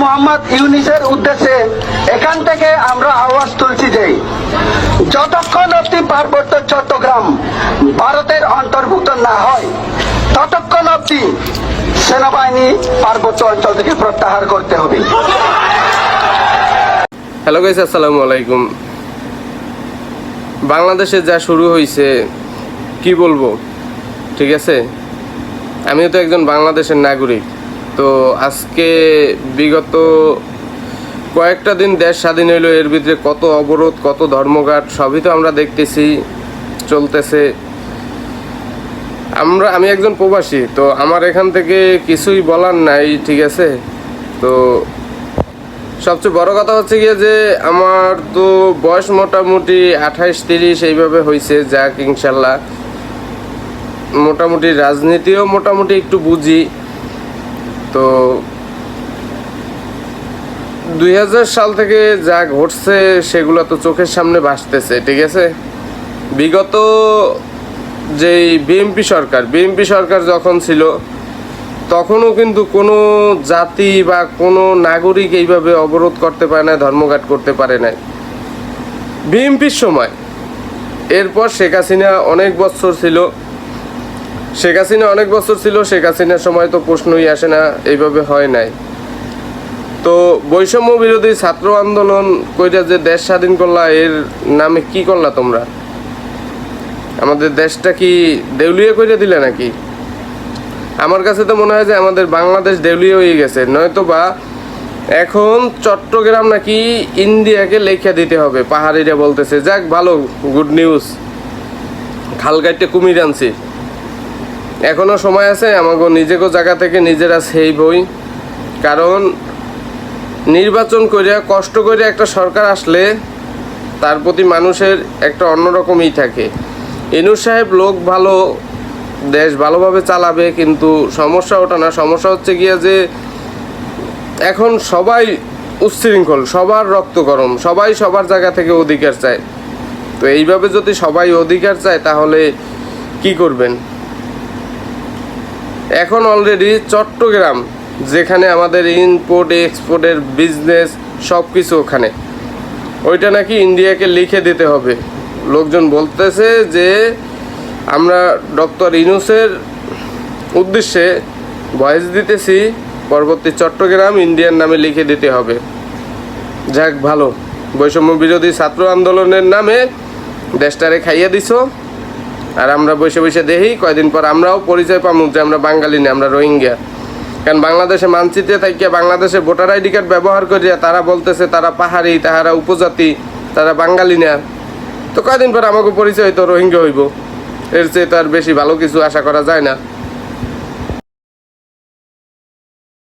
মোহাম্মদ ইউনূসের উদ্দেশ্যে এখান থেকে আমরা আওয়াজ তুলছি যে যতক্ষণ অব্দি পার্বত্য চট্টগ্রাম ভারতের অন্তর্ভুক্ত না হয় ততক্ষণ অব্দি সেনাবাহিনী পার্বত্য অঞ্চল থেকে প্রত্যাহার করতে হবে। হ্যালো গাইস, আসসালামু আলাইকুম। বাংলাদেশে যা শুরু হয়েছে কি বলবো, ঠিক আছে। আমিও তো একজন বাংলাদেশের নাগরিক। তো আজকে বিগত কয়েকটা দিন দেশ স্বাধীন হইলো, এর ভিতরে কত অবরোধ, কত ধর্মঘাট সবই তো আমরা দেখতেছি চলতেছে। আমি একজন প্রবাসী, তো আমার এখান থেকে কিছুই বলার নাই, ঠিক আছে। তো সবচেয়ে বড় কথা হচ্ছে গিয়ে যে আমার তো বয়স মোটামুটি 28-30 এইভাবে হয়েছে, যাক ইনশাল্লাহ মোটামুটি রাজনীতিও মোটামুটি একটু বুঝি। তো 2000 সাল থেকে যা ঘটছে সেগুলো তো চোখের সামনে ভাসতেছে, ঠিক আছে। বিগত যেই বিএনপি সরকার যখন ছিল তখনও কিন্তু কোনো জাতি বা কোনো নাগরিক এইভাবে অবরোধ করতে পারে না, ধর্মঘাট করতে পারে নাই বিএনপির সময়। এরপর শেখ হাসিনা অনেক বছর ছিল, শেখ হাসিনার সময় তো প্রশ্নই আসে না, এইভাবে হয় নাই। তো বৈষম্য বিরোধী ছাত্র আন্দোলন কইরা যে দেশ স্বাধীন করলা, এর নামে কি করলা তোমরা? আমাদের দেশটা কি দেউলিয়া কইরা দিলে নাকি? আমার কাছে তো মনে হয় যে আমাদের বাংলাদেশ দেউলিয়া হয়ে গেছে, নয়তো বা এখন চট্টগ্রাম নাকি ইন্ডিয়াকে লেখা দিতে হবে, পাহাড়িরা বলতেছে। যাক ভালো, গুড নিউজ, খালগাইতে কুমির আনছি। এখনো সময় আছে, আমাকে নিজেকে জায়গা থেকে নিজেরা সেই বই। কারণ নির্বাচন করিয়া কষ্ট করে একটা সরকার আসলে তার প্রতি মানুষের একটা অন্যরকমই থাকে। ইনূস সাহেব লোক ভালো, দেশ ভালোভাবে চালাবে, কিন্তু সমস্যা ওটা না। সমস্যা হচ্ছে গিয়া যে এখন সবাই উচ্ছৃঙ্খল, সবার রক্ত গরম, সবাই সবার জায়গা থেকে অধিকার চায়। তো এইভাবে যদি সবাই অধিকার চায় তাহলে কি করবেন? এখন অলরেডি চট্টগ্রাম, যেখানে আমাদের ইম্পোর্ট এক্সপোর্টের বিজনেস সব কিছু, ওখানে ওইটা নাকি ইন্ডিয়াকে লিখে দিতে হবে। লোকজন বলতেছে যে আমরা ডক্টর ইউনূসের উদ্দেশ্যে ভয়েস দিতেছি, পরবর্তী চট্টগ্রাম ইন্ডিয়ার নামে লিখে দিতে হবে। যাক ভালো, বৈষম্য বিরোধী ছাত্র আন্দোলনের নামে দেশটারে খাইয়ে দিছো, আর আমরা বসে বসে দেখি কয়দিন পর আমরাও পরিচয় পাবো যে আমরা বাঙালি না, আমরা রোহিঙ্গা। কারণ বাংলাদেশে মানচিত্রে থাকিয়া বাংলাদেশে ভোটার আইডি কার্ড ব্যবহার করিয়া তারা বলতেছে তারা পাহাড়ি, তাহারা উপজাতি, তারা বাঙালি না। তো কয়দিন পর আমাকে পরিচয় তো রোহিঙ্গা হইব, এর চেয়ে তো আর বেশি ভালো কিছু আশা করা যায় না।